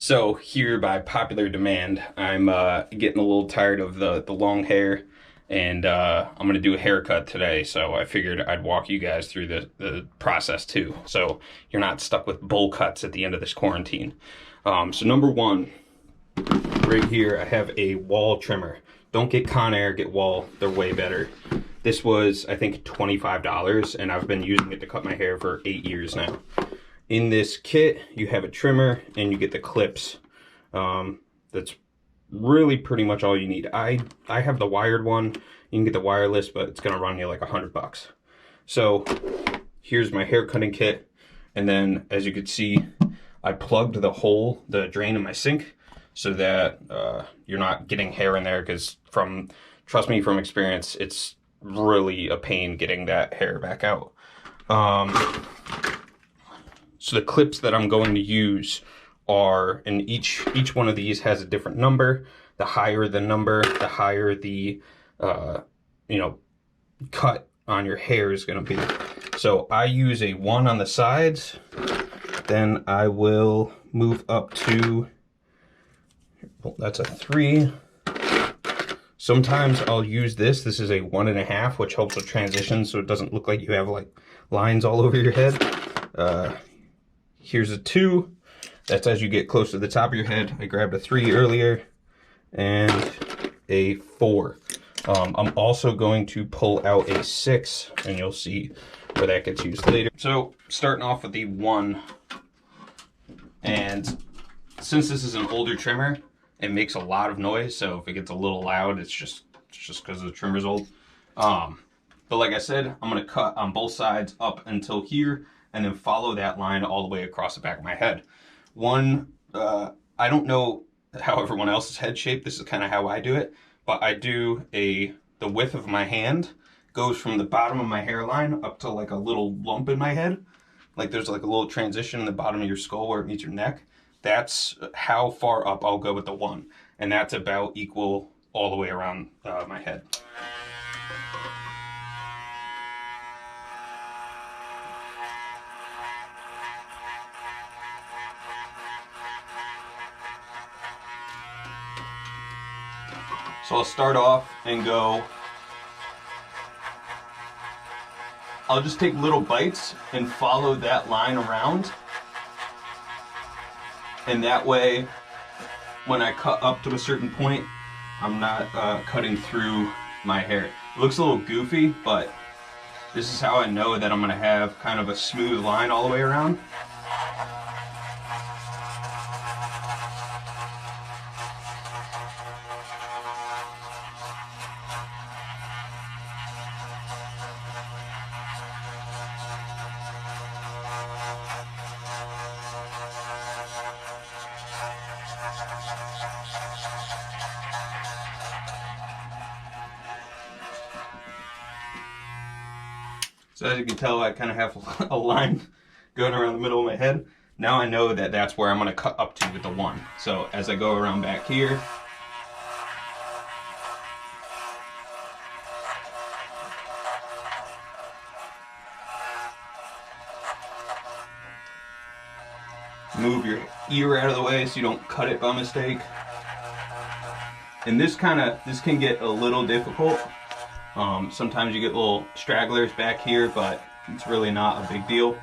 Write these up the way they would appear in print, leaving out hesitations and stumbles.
So here, by popular demand, I'm getting a little tired of the long hair, and I'm gonna do a haircut today. So I figured I'd walk you guys through the process too, so you're not stuck with bowl cuts at the end of this quarantine. So number one, right here, I have a wall trimmer. Don't get Conair, get Wall. They're way better. This was, I think, $25, and I've been using it to cut my hair for 8 years now. In this kit, you have a trimmer and you get the clips. That's really pretty much all you need. I have the wired one. You can get the wireless, but it's gonna run you like $100. So here's my hair cutting kit. And then, as you can see, I plugged the drain in my sink so that you're not getting hair in there, because trust me from experience, it's really a pain getting that hair back out. So the clips that I'm going to use are, and each one of these has a different number. The higher the number, the higher the cut on your hair is going to be. So I use a 1 on the sides. Then I will move up to, well, that's a 3. Sometimes I'll use this. This is a 1.5, which helps with transition, so it doesn't look like you have like lines all over your head. Here's a 2. That's as you get close to the top of your head. I grabbed a 3 earlier, and a 4. I'm also going to pull out a 6, and you'll see where that gets used later. So starting off with the 1, and since this is an older trimmer, it makes a lot of noise. So if it gets a little loud, it's just because the trimmer's old. But like I said, I'm gonna cut on both sides up until here, and then follow that line all the way across the back of my head. I don't know how everyone else's head shape. This is kind of how I do it, but I do the width of my hand goes from the bottom of my hairline up to like a little lump in my head. Like there's like a little transition in the bottom of your skull where it meets your neck. That's how far up I'll go with the 1. And that's about equal all the way around my head. So I'll start off and go, I'll just take little bites and follow that line around. And that way, when I cut up to a certain point, I'm not cutting through my hair. It looks a little goofy, but this is how I know that I'm gonna have kind of a smooth line all the way around. So as you can tell, I kind of have a line going around the middle of my head. Now I know that that's where I'm going to cut up to with the 1. So as I go around back here, move your ear out of the way so you don't cut it by mistake. And this can get a little difficult. Sometimes you get little stragglers back here, but it's really not a big deal.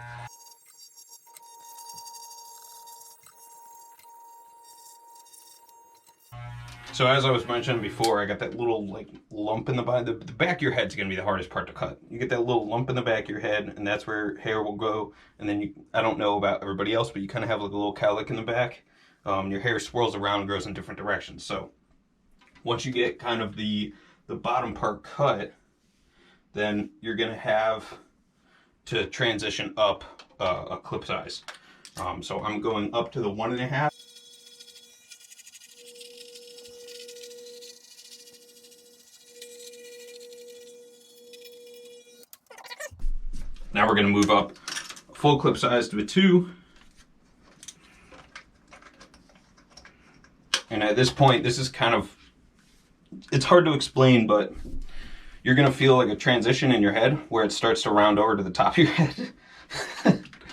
So as I was mentioning before, I got that little like lump in the back. The back of your head's gonna be the hardest part to cut. You get that little lump in the back of your head, and that's where hair will go. And then I don't know about everybody else, but you kind of have like a little cowlick in the back. Your hair swirls around and goes in different directions. So once you get kind of the bottom part cut, then you're gonna have to transition up a clip size. So I'm going up to the 1.5. Now we're gonna move up a full clip size to a 2. And at this point, this is kind of, it's hard to explain, but you're gonna feel like a transition in your head where it starts to round over to the top of your head.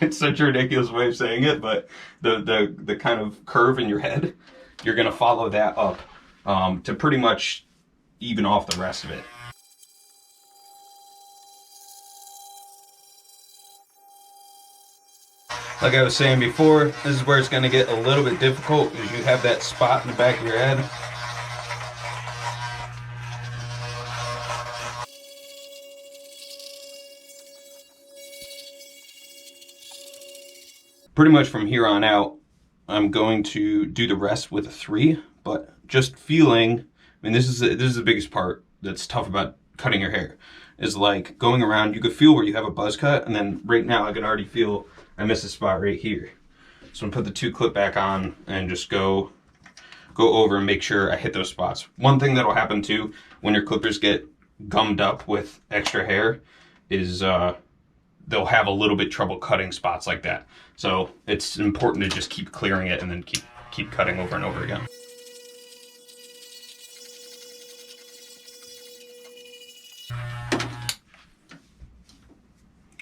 It's such a ridiculous way of saying it, but the kind of curve in your head, you're gonna follow that up to pretty much even off the rest of it. Like I was saying before, this is where it's going to get a little bit difficult because you have that spot in the back of your head. Pretty much from here on out, I'm going to do the rest with a 3, but just feeling, I mean, this is the biggest part that's tough about cutting your hair, is like going around, you could feel where you have a buzz cut, and then right now I can already feel I miss a spot right here. So I'm gonna put the 2 clip back on and just go over and make sure I hit those spots. One thing that'll happen too when your clippers get gummed up with extra hair is they'll have a little bit trouble cutting spots like that. So it's important to just keep clearing it and then keep cutting over and over again.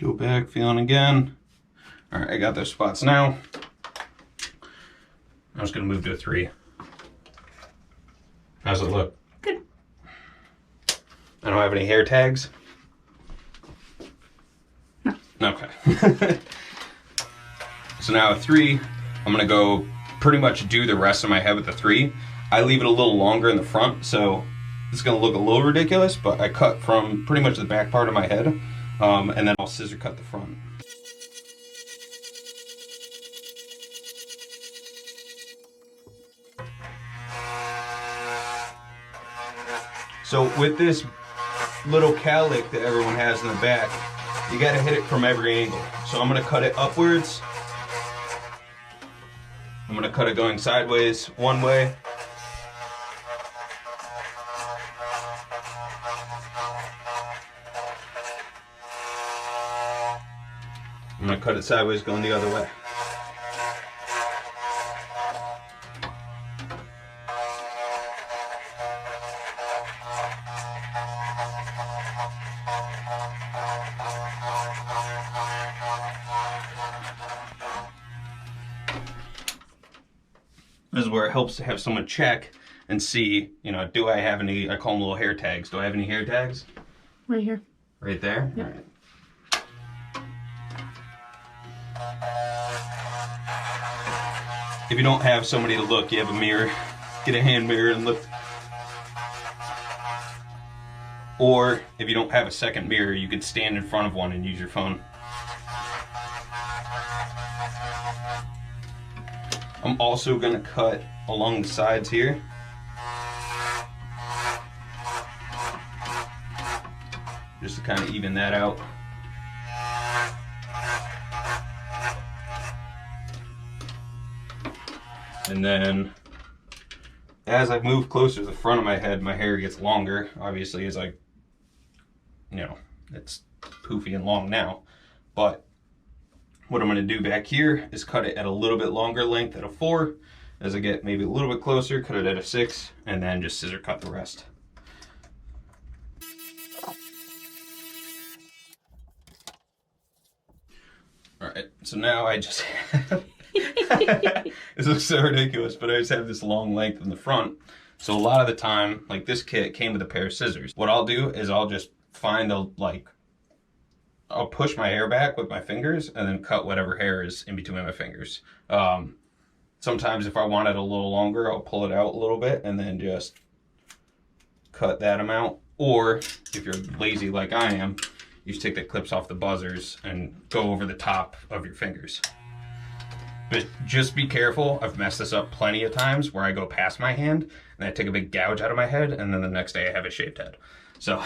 Go back, feeling again. All right, I got those spots now. I'm just gonna move to a 3. How's it look? Good. I don't have any hair tags? No. Okay. So now a 3, I'm gonna go pretty much do the rest of my head with the 3. I leave it a little longer in the front, so it's gonna look a little ridiculous, but I cut from pretty much the back part of my head, and then I'll scissor cut the front. So with this little cowlick that everyone has in the back, you gotta hit it from every angle. So I'm gonna cut it upwards. I'm gonna cut it going sideways one way. I'm gonna cut it sideways going the other way. This is where it helps to have someone check and see, you know, do I have any, I call them little hair tags. Do I have any hair tags? Right here. Right there? Yep. All right. If you don't have somebody to look, you have a mirror, get a hand mirror and look. Or if you don't have a second mirror, you could stand in front of one and use your phone. I'm also gonna cut along the sides here. Just to kind of even that out. And then as I move closer to the front of my head, my hair gets longer. Obviously, as I, you know, it's poofy and long now. But what I'm going to do back here is cut it at a little bit longer length at a 4. As I get maybe a little bit closer, cut it at a 6, and then just scissor cut the rest. All right, so now I just have, this looks so ridiculous, but I just have this long length in the front. So a lot of the time, like this kit came with a pair of scissors. What I'll do is I'll just find the, like, I'll push my hair back with my fingers and then cut whatever hair is in between my fingers. Sometimes if I want it a little longer, I'll pull it out a little bit and then just cut that amount. Or if you're lazy like I am, you just take the clips off the buzzers and go over the top of your fingers. But just be careful. I've messed this up plenty of times where I go past my hand and I take a big gouge out of my head and then the next day I have a shaved head. So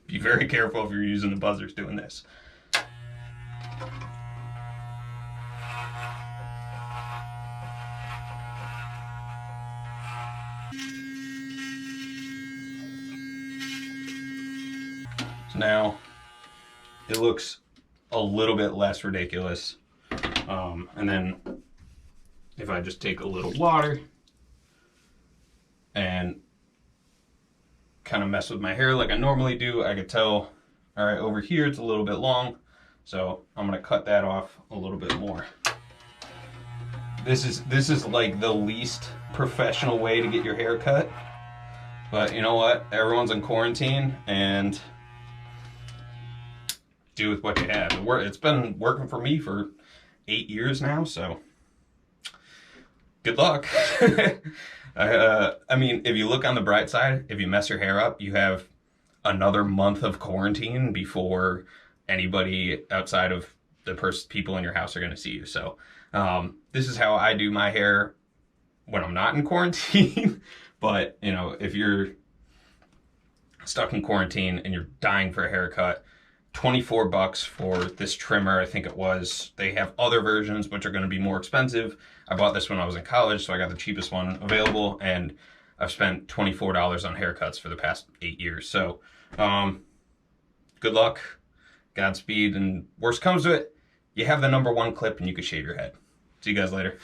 be very careful if you're using the buzzers doing this. So now it looks a little bit less ridiculous. And then if I just take a little water and kind of mess with my hair like I normally do, I could tell, all right, over here it's a little bit long. So I'm gonna cut that off a little bit more. This is like the least professional way to get your hair cut. But you know what? Everyone's in quarantine, and do with what you have. It's been working for me for 8 years now, so good luck. I mean, if you look on the bright side, if you mess your hair up, you have another month of quarantine before anybody outside of the people in your house are going to see you. So this is how I do my hair when I'm not in quarantine. But, you know, if you're stuck in quarantine and you're dying for a haircut, $24 for this trimmer, I think it was. They have other versions which are going to be more expensive. I bought this when I was in college, so I got the cheapest one available, and I've spent $24 on haircuts for the past 8 years. So good luck, Godspeed, and worst comes to it, you have the #1 clip and you can shave your head. See you guys later.